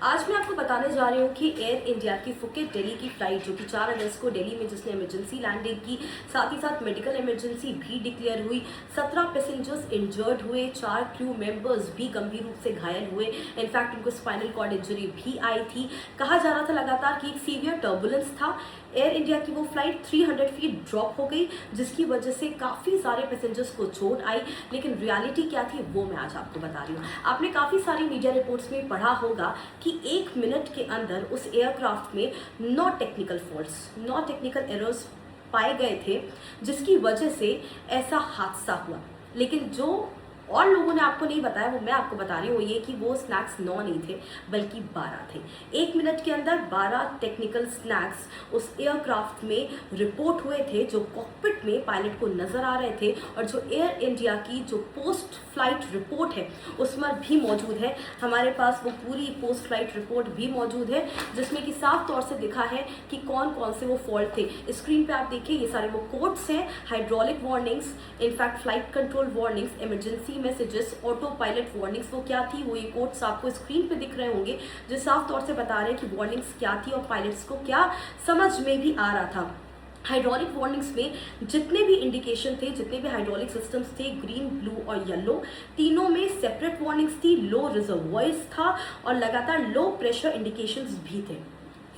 आज मैं आपको बताने जा रही हूँ कि एयर इंडिया की फुकेट दिल्ली की फ्लाइट जो कि 4 अगस्त को दिल्ली में जिसने इमरजेंसी लैंडिंग की, साथ ही साथ मेडिकल इमरजेंसी भी डिक्लेयर हुई। 17 पैसेंजर्स इंजर्ड हुए, 4 क्रू मेंबर्स भी गंभीर रूप से घायल हुए। इनफैक्ट उनको स्पाइनल कॉर्ड इंजरी भी आई थी। कहा जा रहा था लगातार कि एक सीवियर टर्बुलेंस था। एयर इंडिया की वो फ्लाइट 300 फीट ड्रॉप हो गई, जिसकी वजह से काफ़ी सारे पैसेंजर्स को चोट आई। लेकिन रियलिटी क्या थी वो मैं आज आपको बता रही हूँ। आपने काफ़ी सारी मीडिया रिपोर्ट्स में पढ़ा होगा कि 1 मिनट के अंदर उस एयरक्राफ्ट में 9 टेक्निकल फॉल्ट्स, 9 टेक्निकल एरर्स पाए गए थे, जिसकी वजह से ऐसा हादसा हुआ। लेकिन जो और लोगों ने आपको नहीं बताया वो मैं आपको बता रही हूँ, ये कि वो स्नैक्स 9 नहीं थे बल्कि 12 थे। 1 मिनट के अंदर 12 टेक्निकल स्नैक्स उस एयरक्राफ्ट में रिपोर्ट हुए थे, जो कॉकपिट में पायलट को नजर आ रहे थे और जो एयर इंडिया की जो पोस्ट फ्लाइट रिपोर्ट है उसमें भी मौजूद है। हमारे पास वो पूरी पोस्ट फ्लाइट रिपोर्ट भी मौजूद है, जिसमें कि साफ तौर से दिखा है कि कौन कौन से वो फॉल्ट थे। स्क्रीन पे आप देखिए, ये सारे वो कोड्स हैं, hydraulic warnings, in fact flight control warnings, emergency messages, auto pilot warnings. वो क्या थी, वो ये कोड्स आपको स्क्रीन पे दिख रहे होंगे, जो साफ तौर से बता रहे हैं कि वार्निंग्स क्या थी और पायलट्स को क्या समझ में भी आ रहा था। हाइड्रोलिक वार्निंग्स में जितने भी इंडिकेशन थे, जितने भी हाइड्रोलिक सिस्टम्स थे, ग्रीन, ब्लू और येलो, तीनों में सेपरेट वार्निंग्स थी। लो रिजर्वॉयर्स था और लगातार लो प्रेशर इंडिकेशंस भी थे।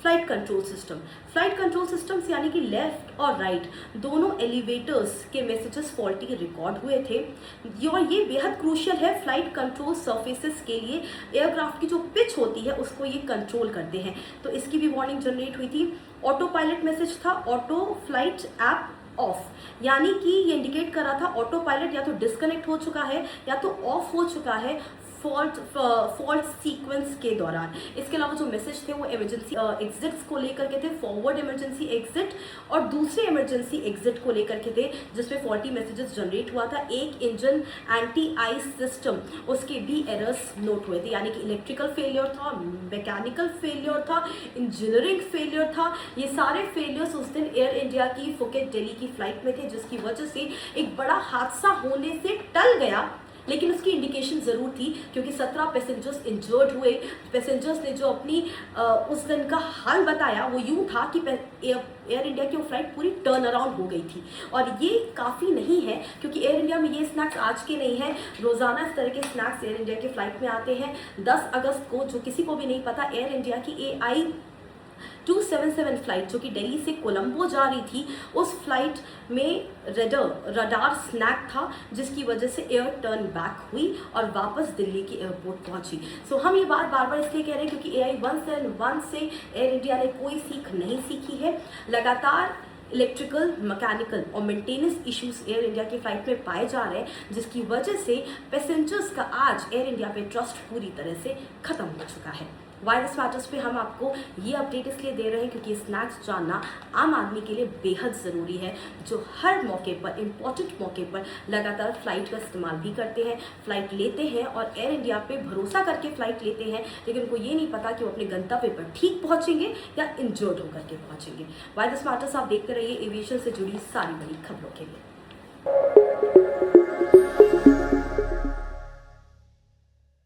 फ्लाइट कंट्रोल सिस्टम्स यानी कि लेफ्ट और राइट दोनों एलिवेटर्स के मैसेजेस फॉल्टी रिकॉर्ड हुए थे। और ये बेहद क्रूशियल है फ्लाइट कंट्रोल सर्फेसेस के लिए। एयरक्राफ्ट की जो पिच होती है उसको ये कंट्रोल करते हैं, तो इसकी भी वार्निंग जनरेट हुई थी। ऑटो पायलट मैसेज था, ऑटो फ्लाइट ऐप ऑफ, यानी कि ये इंडिकेट कर रहा था ऑटो पायलट या तो डिस्कनेक्ट हो चुका है या तो ऑफ हो चुका है फॉल्ट सीक्वेंस के दौरान। इसके अलावा जो मैसेज थे वो इमरजेंसी एग्जिट्स को लेकर के थे, फॉरवर्ड इमरजेंसी एग्जिट और दूसरे इमरजेंसी एग्जिट को लेकर के थे, जिसमें फॉल्टी मैसेजेस जनरेट हुआ था। एक इंजन एंटी आइस सिस्टम, उसके भी एरर्स नोट हुए थे, यानी कि इलेक्ट्रिकल फेलियर था, मैकेनिकल फेलियर था, इंजीनियरिंग फेलियर था। ये सारे फेलियर्स उस दिन एयर इंडिया की फुकेट दिल्ली की फ्लाइट में थे, जिसकी वजह से एक बड़ा हादसा होने से टल गया। लेकिन उसकी इंडिकेशन ज़रूर थी, क्योंकि 17 पैसेंजर्स इंजर्ड हुए। पैसेंजर्स ने जो अपनी उस दिन का हाल बताया वो यूँ था कि एयर इंडिया की वो फ्लाइट पूरी टर्न अराउंड हो गई थी। और ये काफ़ी नहीं है, क्योंकि एयर इंडिया में ये स्नैक्स आज के नहीं हैं, रोज़ाना इस तरह के स्नैक्स एयर इंडिया की फ़्लाइट में आते हैं। 10 अगस्त को, जो किसी को भी नहीं पता, एयर इंडिया की AI 277 फ्लाइट जो कि दिल्ली से कोलंबो जा रही थी, उस फ्लाइट में रडार स्नैक था, जिसकी वजह से एयर टर्न बैक हुई और वापस दिल्ली की एयरपोर्ट पहुंची। सो हम ये बात बार बार इसलिए कह रहे हैं क्योंकि AI 171 से एयर इंडिया ने कोई सीख नहीं सीखी है। लगातार इलेक्ट्रिकल, मैकेनिकल और मेंटेनेंस इश्यूज एयर इंडिया की फ्लाइट में पाए जा रहे हैं, जिसकी वजह से पैसेंजर्स का आज एयर इंडिया पे ट्रस्ट पूरी तरह से खत्म हो चुका है। वायरस मैटर्स पे हम आपको ये अपडेट इसलिए दे रहे हैं क्योंकि स्नैक्स जानना आम आदमी के लिए बेहद ज़रूरी है, जो हर मौके पर, इम्पॉर्टेंट मौके पर लगातार फ़्लाइट का इस्तेमाल भी करते हैं, फ़्लाइट लेते हैं और एयर इंडिया पे भरोसा करके फ़्लाइट लेते हैं, लेकिन उनको ये नहीं पता कि वो अपने गंतव्य पर ठीक पहुँचेंगे या इंजर्ड होकर के पहुँचेंगे। वायरस मैटर्स आप देखते रहिए एविएशन से जुड़ी सारी बड़ी खबरों के लिए।